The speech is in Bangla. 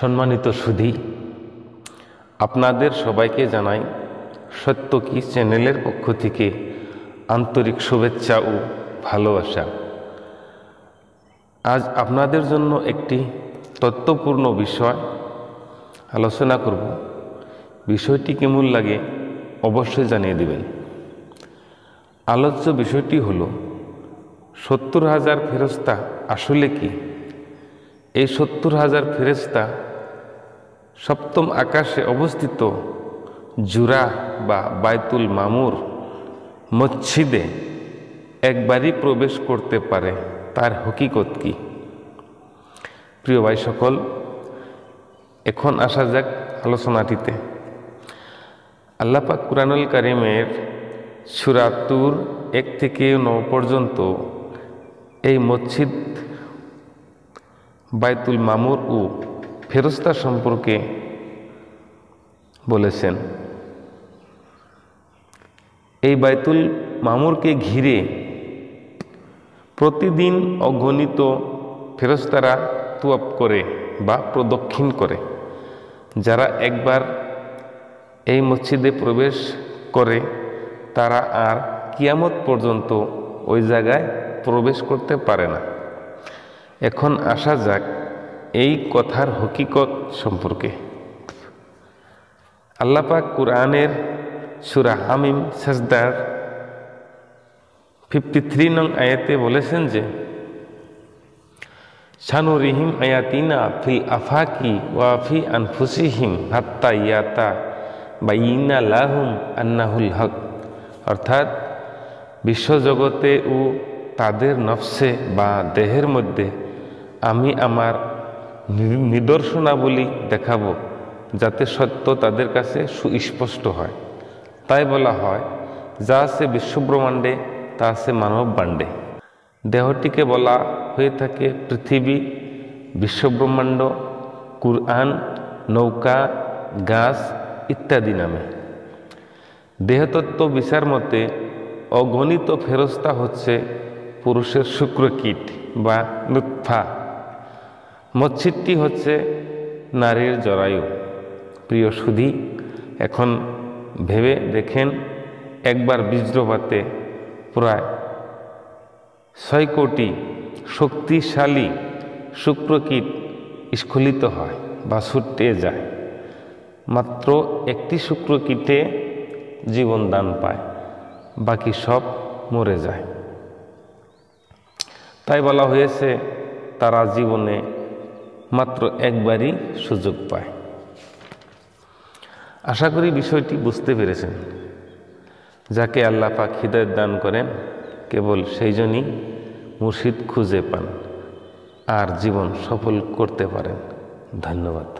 সম্মানিত সুধী, আপনাদের সবাইকে জানাই সত্য কি চ্যানেলের পক্ষ থেকে আন্তরিক শুভেচ্ছা ও ভালোবাসা। আজ আপনাদের জন্য একটি তথ্যপূর্ণ বিষয় আলোচনা করব। বিষয়টি কেমন লাগে অবশ্যই জানিয়ে দেবেন। আলোচ্য বিষয়টি হলো 70,000 ফেরেশতা আসলে কি। এই 70,000 ফেরেশতা সপ্তম আকাশে অবস্থিত জুরা বা বাইতুল মামুর মসজিদে একবারই প্রবেশ করতে পারে, তার হকিকত কি? প্রিয় ভাই সকল, এখন আসা যাক আলোচনাটিতে। আল্লাহ পাক কুরআনুল কারীমের সূরা তুর 1 থেকে 9 পর্যন্ত এই মসজিদ বাইতুল মামুর ও ফেরেশতা সম্পর্কে বলেছেন। এই বাইতুল মামুরকে ঘিরে প্রতিদিন অগণিত ফেরেশতারা তুয়াফ করে বা প্রদক্ষিণ করে। যারা একবার এই মসজিদে প্রবেশ করে তারা আর কিয়ামত পর্যন্ত ওই জায়গায় প্রবেশ করতে পারে না। এখন আসা যাক এই কথার হকিকত সম্পর্কে। আল্লাহ পাক কুরআনের সূরা হামিম সাজদার 53 নং আয়াতে বলেছেন যে, সানুরিহিম আয়াতিনা ফিল আফাকি ওয়া ফি আনফুসিহিম হাত্তা ইয়াতাবাইয়ানা লাহুম আন্নাহুল হক। অর্থাৎ বিশ্বজগতে ও তাদের নফসে বা দেহের মধ্যে আমি আমার নিদর্শনাবলী দেখাবো, যাতে সত্য তাদের কাছে সুস্পষ্ট হয়। তাই বলা হয়, যা আছে বিশ্বব্রহ্মাণ্ডে তা আছে মানব বাণ্ডে। দেহটিকে বলা হয়ে থাকে পৃথিবী, বিশ্বব্রহ্মাণ্ড, কুরআন, নৌকা, গাছ ইত্যাদি নামে। দেহতত্ত্ব বিচার মতে অগণিত ফেরেশতা হচ্ছে পুরুষের শুক্রকীট বা নুতফা। মসজিদটি হচ্ছে নারীর জরায়ু। প্রিয় সুধী, এখন ভেবে দেখেন, একবার বজ্রপাতে প্রায় 6 কোটি শক্তিশালী শুক্রকীট স্খলিত হয় বা ছুটে যায়। মাত্র একটি শুক্রকীটে জীবন দান পায়, বাকি সব মরে যায়। তাই বলা হয়েছে তারা জীবনে মাত্র একবারই সুযোগ পায়। আশা করি বিষয়টি বুঝতে পেরেছেন। যাকে আল্লাহ পাক হিদায়াত দান করেন, কেবল সেই জনই মুর্শিদ খুঁজে পান আর জীবন সফল করতে পারেন। ধন্যবাদ।